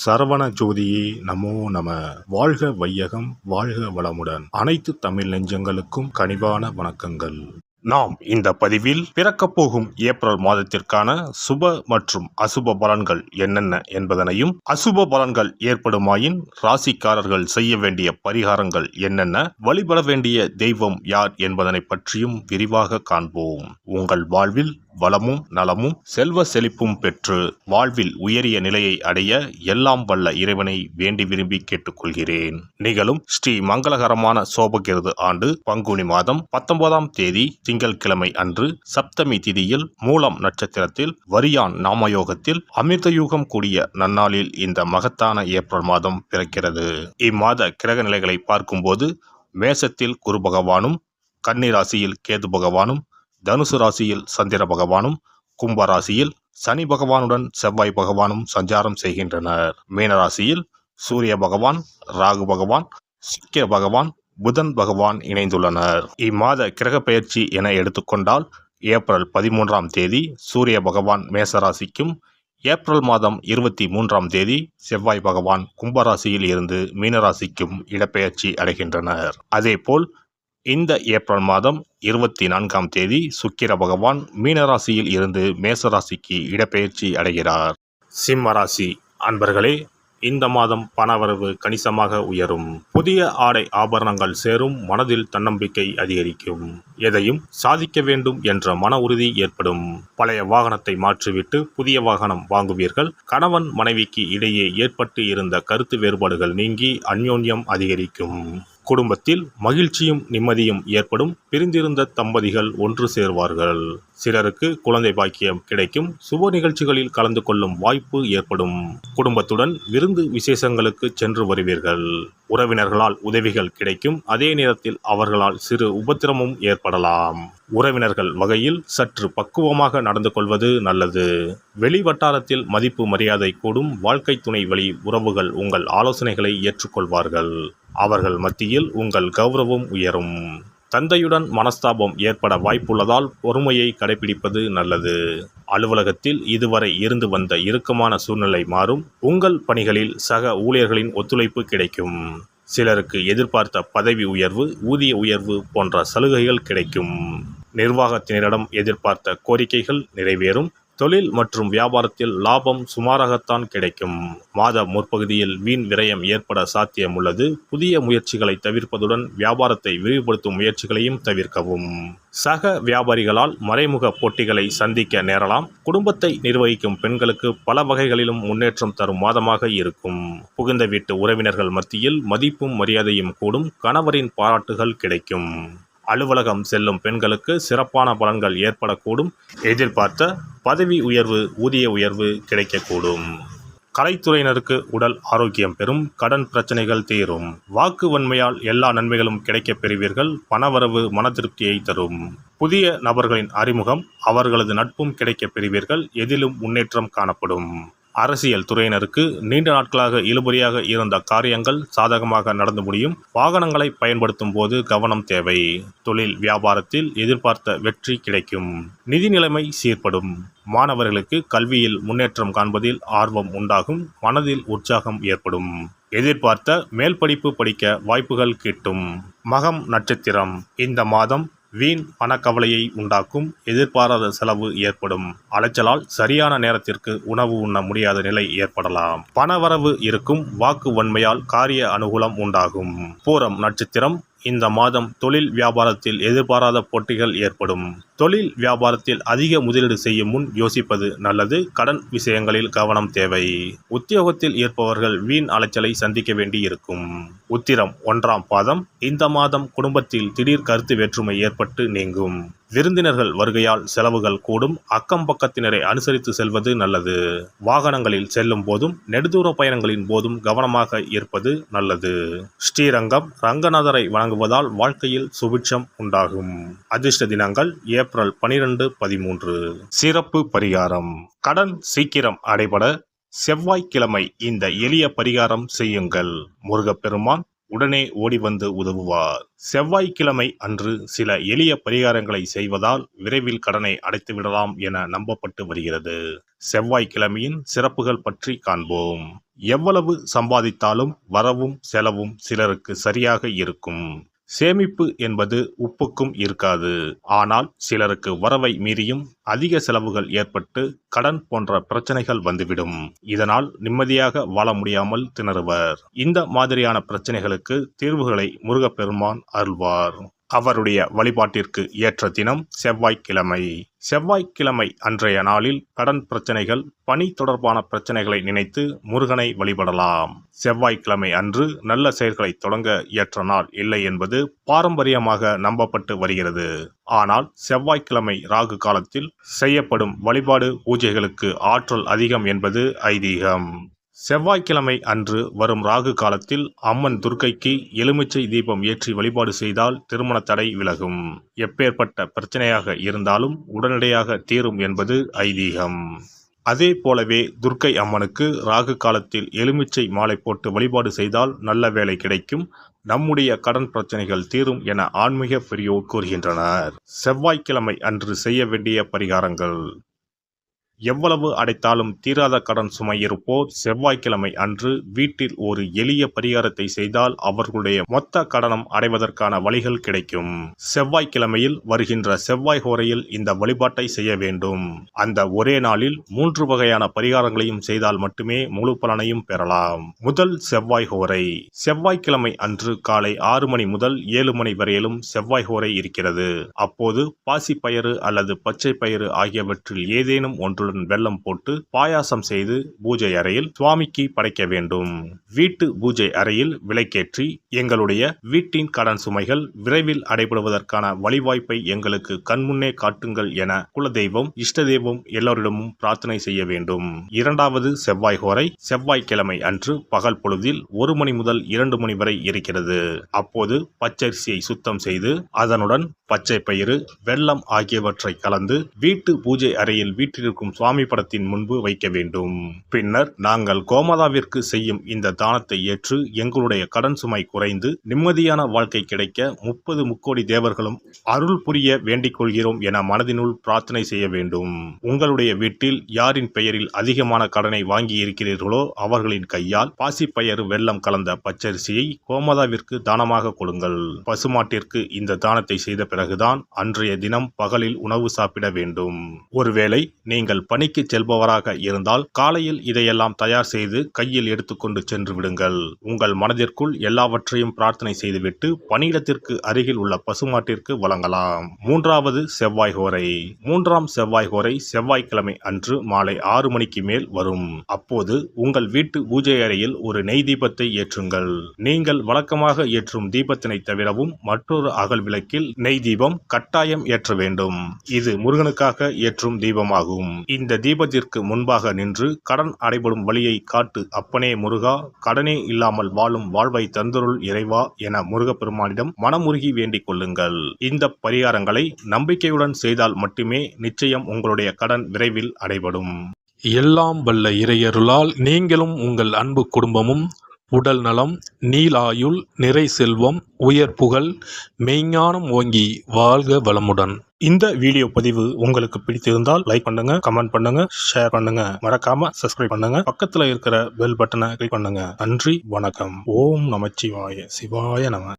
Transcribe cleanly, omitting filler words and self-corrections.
சரவண ஜோதியே நமோ நம. வாழ்க வையகம், வாழ்க வளமுடன். அனைத்து தமிழ் நெஞ்சங்களுக்கும் கனிவான வணக்கங்கள். நாம் இந்த பதிவில் பிறக்கப் போகும் ஏப்ரல் மாதத்திற்கான சுப மற்றும் அசுப பலன்கள் என்னென்ன என்பதனையும், அசுப பலன்கள் ஏற்படுமாயின் ராசிக்காரர்கள் செய்ய வேண்டிய பரிகாரங்கள் என்னென்ன, வழிபட வேண்டிய தெய்வம் யார் என்பதனை பற்றியும் விரிவாக காண்போம். உங்கள் வாழ்வில் வளமும் நலமும் செல்வ செழிப்பும் பெற்று வாழ்வில் உயரிய நிலையை அடைய எல்லாம் வல்ல இறைவனை வேண்டி விரும்பி கேட்டுக்கொள்கிறேன். நிகழும் ஸ்ரீ மங்களகரமான சோபகிருது ஆண்டு பங்குனி மாதம் 19ஆம் தேதி திங்கட்கிழமை அன்று சப்தமி திதியில் மூலம் நட்சத்திரத்தில் வரியான் நாமயோகத்தில் அமிர்தயூகம் கூடிய நன்னாளில் இந்த மகத்தான ஏப்ரல் மாதம் பிறக்கிறது. இம்மாத கிரக நிலைகளை பார்க்கும்போது மேசத்தில் குரு பகவானும், கன்னி ராசியில் கேது பகவானும், தனுசு ராசியில் சந்திர பகவானும், கும்ப ராசியில் சனி பகவானுடன் செவ்வாய் பகவானும் சஞ்சாரம் செய்கின்றனர். மீனராசியில் சூரிய பகவான், ராகு பகவான், சுக்கிர பகவான், புதன் பகவான் இணைந்துள்ளனர். இம்மாத கிரக பெயர்ச்சி என எடுத்துக்கொண்டால் ஏப்ரல் 13ஆம் தேதி சூரிய பகவான் மேசராசிக்கும், ஏப்ரல் மாதம் 23ஆம் தேதி செவ்வாய் பகவான் கும்பராசியில் இருந்து மீனராசிக்கும் இடப்பெயர்ச்சி அடைகின்றனர். அதேபோல் இந்த ஏப்ரல் மாதம் 24ஆம் தேதி சுக்கிர பகவான் மீனராசியில் இருந்து மேசராசிக்கு இடப்பெயர்ச்சி அடைகிறார். சிம்மராசி அன்பர்களே, இந்த மாதம் பணவரவு கணிசமாக உயரும். புதிய ஆடை ஆபரணங்கள் சேரும். மனதில் தன்னம்பிக்கை அதிகரிக்கும். எதையும் சாதிக்க வேண்டும் என்ற மன உறுதி ஏற்படும். பழைய வாகனத்தை மாற்றிவிட்டு புதிய வாகனம் வாங்குவீர்கள். கணவன் மனைவிக்கு இடையே ஏற்பட்டு இருந்த கருத்து வேறுபாடுகள் நீங்கி அந்யோன்யம் அதிகரிக்கும். குடும்பத்தில் மகிழ்ச்சியும் நிம்மதியும் ஏற்படும். பிரிந்திருந்த தம்பதிகள் ஒன்று சேர்வார்கள். சிலருக்கு குழந்தை பாக்கியம் கிடைக்கும். சுப நிகழ்ச்சிகளில் கலந்து கொள்ளும் வாய்ப்பு ஏற்படும். குடும்பத்துடன் விருந்து விசேஷங்களுக்கு சென்று வருவீர்கள். உறவினர்களால் உதவிகள் கிடைக்கும். அதே நேரத்தில் அவர்களால் சிறு உபத்திரமும் ஏற்படலாம். உறவினர்கள் வகையில் சற்று பக்குவமாக நடந்து கொள்வது நல்லது. வெளி வட்டாரத்தில் மதிப்பு மரியாதை கூடும். வாழ்க்கை துணை வழி உறவுகள் உங்கள் ஆலோசனைகளை ஏற்றுக்கொள்வார்கள். அவர்கள் மத்தியில் உங்கள் கௌரவம் உயரும். தந்தையுடன் மனஸ்தாபம் ஏற்பட வாய்ப்புள்ளதால் பொறுமையை கடைபிடிப்பது நல்லது. அலுவலகத்தில் இதுவரை இருந்து வந்த இறுக்கமான சூழ்நிலை மாறும். உங்கள் பணிகளில் சக ஊழியர்களின் ஒத்துழைப்பு கிடைக்கும். சிலருக்கு எதிர்பார்த்த பதவி உயர்வு, ஊதிய உயர்வு போன்ற சலுகைகள் கிடைக்கும். நிர்வாகத்தினரிடம் எதிர்பார்த்த கோரிக்கைகள் நிறைவேறும். தொழில் மற்றும் வியாபாரத்தில் லாபம் சுமாராகத்தான் கிடைக்கும். மாத முற்பகுதியில் வீண் விரயம் ஏற்பட சாத்தியம் உள்ளது. புதிய முயற்சிகளை தவிர்ப்பதுடன் வியாபாரத்தை விரிவுபடுத்தும் முயற்சிகளையும் தவிர்க்கவும். சக வியாபாரிகளால் மறைமுக போட்டிகளை சந்திக்க நேரலாம். குடும்பத்தை நிர்வகிக்கும் பெண்களுக்கு பல வகைகளிலும் முன்னேற்றம் தரும் மாதமாக இருக்கும். புகுந்த வீட்டு உறவினர்கள் மத்தியில் மதிப்பும் மரியாதையும் கூடும். கணவரின் பாராட்டுகள் கிடைக்கும். அலுவலகம் செல்லும் பெண்களுக்கு சிறப்பான பலன்கள் ஏற்படக்கூடும். எதிர்பார்த்த பதவி உயர்வு, ஊதிய உயர்வு கிடைக்கக்கூடும். கலைத்துறையினருக்கு உடல் ஆரோக்கியம் பெறும். கடன் பிரச்சனைகள் தீரும். வாக்கு வன்மையால் எல்லா நன்மைகளும் கிடைக்கப் பெறுவீர்கள். பணவரவு மன திருப்தியை தரும். புதிய நபர்களின் அறிமுகம், அவர்களது நட்பும் கிடைக்கப் பெறுவீர்கள். எதிலும் முன்னேற்றம் காணப்படும். அரசியல் துறையினருக்கு நீண்ட நாட்களாக இழுபறியாக இருந்த காரியங்கள் சாதகமாக நடந்து முடியும். வாகனங்களை பயன்படுத்தும் போது கவனம் தேவை. தொழில் வியாபாரத்தில் எதிர்பார்த்த வெற்றி கிடைக்கும். நிதி நிலைமை சீர்படும். மாணவர்களுக்கு கல்வியில் முன்னேற்றம் காண்பதில் ஆர்வம் உண்டாகும். மனதில் உற்சாகம் ஏற்படும். எதிர்பார்த்த மேல் படிப்பு படிக்க வாய்ப்புகள் கிட்டும். மகம் நட்சத்திரம் இந்த மாதம் வீண் பணக்கவலையை உண்டாக்கும். எதிர்பாராத செலவு ஏற்படும். அலைச்சலால் சரியான நேரத்திற்கு உணவு உண்ண முடியாத நிலை ஏற்படலாம். பணவரவு இருக்கும். வாக்கு வன்மையால் காரிய அனுகூலம் உண்டாகும். பூரம் நட்சத்திரம் இந்த மாதம் தொழில் வியாபாரத்தில் எதிர்பாராத போட்டிகள் ஏற்படும். தொழில் வியாபாரத்தில் அதிக முதலீடு செய்யும் முன் யோசிப்பது நல்லது. கடன் விஷயங்களில் கவனம் தேவை. உத்தியோகத்தில் இருப்பவர்கள் வீண் அலைச்சலை சந்திக்க வேண்டி இருக்கும். உத்திரம் 1ஆம் பாதம் இந்த மாதம் குடும்பத்தில் திடீர் கருத்து வேற்றுமை ஏற்பட்டு நீங்கும். விருந்தினர்கள் வருகையால் செலவுகள் கூடும். அக்கம் பக்கத்தினரை அனுசரித்து செல்வது நல்லது. வாகனங்களில் செல்லும் போதும் நெடுதூர பயணங்களின் போதும் கவனமாக இருப்பது நல்லது. ஸ்ரீரங்கம் ரங்கநாதரை வணங்குவதால் வாழ்க்கையில் சுபிட்சம் உண்டாகும். அதிர்ஷ்ட தினங்கள் ஏப்ரல் 12, 13. சிறப்பு பரிகாரம். கடன் சீக்கிரம் அடைபட செவ்வாய்க்கிழமை இந்த எளிய பரிகாரம் செய்யுங்கள். முருகப்பெருமான் உடனே ஓடி வந்து உதவுவார். செவ்வாய்க்கிழமை அன்று சில எளிய பரிகாரங்களை செய்வதால் விரைவில் கடனை அடைத்துவிடலாம் என நம்பப்பட்டு வருகிறது. செவ்வாய்க்கிழமையின் சிறப்புகள் பற்றி காண்போம். எவ்வளவு சம்பாதித்தாலும் வரவும் செலவும் சிலருக்கு சரியாக இருக்கும். சேமிப்பு என்பது உப்புக்கும் இருக்காது. ஆனால் சிலருக்கு வரவை மீறியும் அதிக செலவுகள் ஏற்பட்டு கடன் போன்ற பிரச்சனைகள் வந்துவிடும். இதனால் நிம்மதியாக வாழ முடியாமல் திணறுவர். இந்த மாதிரியான பிரச்சனைகளுக்கு தீர்வுகளை முருகப்பெருமான் அருள்வார். அவருடைய வழிபாட்டிற்கு ஏற்ற தினம் செவ்வாய்க்கிழமை. செவ்வாய்க்கிழமை அன்றைய நாளில் கடன் பிரச்சனைகள், பணி தொடர்பான பிரச்சனைகளை நினைத்து முருகனை வழிபடலாம். செவ்வாய்க்கிழமை அன்று நல்ல செயல்களை தொடங்க ஏற்ற நாள் இல்லை என்பது பாரம்பரியமாக நம்பப்பட்டு வருகிறது. ஆனால் செவ்வாய்க்கிழமை ராகு காலத்தில் செய்யப்படும் வழிபாடு பூஜைகளுக்கு ஆற்றல் அதிகம் என்பது ஐதீகம். செவ்வாய்க்கிழமை அன்று வரும் ராகு காலத்தில் அம்மன் துர்க்கைக்கு எலுமிச்சை தீபம் ஏற்றி வழிபாடு செய்தால் திருமண தடை விலகும். எப்பேற்பட்ட பிரச்சனையாக இருந்தாலும் உடனடியாக தீரும் என்பது ஐதீகம். அதே போலவே துர்க்கை அம்மனுக்கு ராகு காலத்தில் எலுமிச்சை மாலை போட்டு வழிபாடு செய்தால் நல்ல வேலை கிடைக்கும், நம்முடைய கடன் பிரச்சனைகள் தீரும் என ஆன்மீக பெரியோர் கூறுகின்றனர். செவ்வாய்க்கிழமை அன்று செய்ய வேண்டிய பரிகாரங்கள். எவ்வளவு அடைத்தாலும் தீராத கடன் சுமை இருப்போர் செவ்வாய்க்கிழமை அன்று வீட்டில் ஒரு எளிய பரிகாரத்தை செய்தால் அவர்களுடைய மொத்த கடனும் அடைவதற்கான வழிகள் கிடைக்கும். செவ்வாய்க்கிழமையில் வருகின்ற செவ்வாய் ஹோரையில் இந்த வழிபாட்டை செய்ய வேண்டும். அந்த ஒரே நாளில் 3 வகையான பரிகாரங்களையும் செய்தால் மட்டுமே முழு பலனையும் பெறலாம். முதல் செவ்வாய் ஹோரை. செவ்வாய்க்கிழமை அன்று காலை 6 மணி முதல் 7 மணி வரையிலும் செவ்வாய் ஹோரை இருக்கிறது. அப்போது பாசிப்பயிறு அல்லது பச்சை பயிறு ஆகியவற்றில் ஏதேனும் ஒன்று வெல்லம் போட்டு பாயாசம் செய்து பூஜை அறையில் சுவாமிக்கு படைக்க வேண்டும். வீட்டு பூஜை அறையில் விளக்கேற்றி எங்களுடைய வீட்டின் கடன் சுமைகள் விரைவில் அடைபடுவதற்கான வழிவாய்ப்பை எங்களுக்கு கண்முன்னே காட்டுங்கள் என குலதெய்வம், இஷ்ட தெய்வம் எல்லோரிடமும் பிரார்த்தனை செய்ய வேண்டும். இரண்டாவது செவ்வாய் ஹோரை செவ்வாய்க்கிழமை அன்று பகல் பொழுதில் 1 மணி முதல் 2 மணி வரை இருக்கிறது. அப்போது பச்சரிசியை சுத்தம் செய்து அதனுடன் பச்சை பயிறு, வெல்லம் ஆகியவற்றை கலந்து வீட்டு பூஜை அறையில் வீட்டிற்கும் சுவாமி படத்தின் முன்பு வைக்க வேண்டும். பின்னர் நாங்கள் கோமாதாவிற்கு செய்யும் இந்த தானத்தை ஏற்று எங்களுடைய கடன் சுமை குறைந்து நிம்மதியான வாழ்க்கை கிடைக்க 30 முக்கோடி தேவர்களும் அருள் புரிய வேண்டிக் கொள்கிறோம் என மனதினுள் பிரார்த்தனை செய்ய வேண்டும். உங்களுடைய வீட்டில் யாரின் பெயரில் அதிகமான கடனை வாங்கி இருக்கிறீர்களோ அவர்களின் கையால் பாசிப்பயறு வெல்லம் கலந்த பச்சரிசியை கோமாதாவிற்கு தானமாக கொடுங்கள். பசுமாட்டிற்கு இந்த தானத்தை செய்த பிறகுதான் அன்றைய தினம் பகலில் உணவு சாப்பிட வேண்டும். ஒருவேளை நீங்கள் பணிக்கு செல்பவராக இருந்தால் காலையில் இதையெல்லாம் தயார் செய்து கையில் எடுத்துக்கொண்டு சென்று விடுங்கள். உங்கள் மனதிற்குள் எல்லாவற்றையும் பிரார்த்தனை செய்துவிட்டு பணியிடத்திற்கு அருகில் உள்ள பசுமாட்டிற்கு வழங்கலாம். மூன்றாவது செவ்வாய் ஹோரை. 3ஆம் செவ்வாய் ஹோரை செவ்வாய்க்கிழமை அன்று மாலை 6 மணிக்கு மேல் வரும். அப்போது உங்கள் வீட்டு பூஜை அறையில் ஒரு நெய் தீபத்தை ஏற்றுங்கள். நீங்கள் வழக்கமாக ஏற்றும் தீபத்தினை தவிரவும் மற்றொரு அகல் விளக்கில் நெய் தீபம் கட்டாயம் ஏற்ற வேண்டும். இது முருகனுக்காக ஏற்றும் தீபமாகும். இந்த தீபத்திற்கு முன்பாக நின்று கடன் அடைபடும் வழியை காட்டு அப்பனே முருகா, கடனே இல்லாமல் வாழும் வாழ்வை தந்தருள் இறைவா என முருகப்பெருமானிடம் மனமுருகி வேண்டிக் கொள்ளுங்கள். இந்த பரிகாரங்களை நம்பிக்கையுடன் செய்தால் மட்டுமே நிச்சயம் உங்களுடைய கடன் விரைவில் அடைபடும். எல்லாம் வல்ல இறையருளால் நீங்களும் உங்கள் அன்பு குடும்பமும் உடல் நலம், நீலாயுள், நிறை செல்வம், உயர் புகழ், மெய்ஞானம் ஓங்கி வாழ்க வளமுடன். இந்த வீடியோ பதிவு உங்களுக்கு பிடித்திருந்தால் லைக் பண்ணுங்க, கமெண்ட் பண்ணுங்க, ஷேர் பண்ணுங்க, மறக்காம சப்ஸ்கிரைப் பண்ணுங்க, பக்கத்துல இருக்கிற பெல் பட்டனை கிளிக் பண்ணுங்க. நன்றி, வணக்கம். ஓம் நமச்சிவாய. சிவாய நம.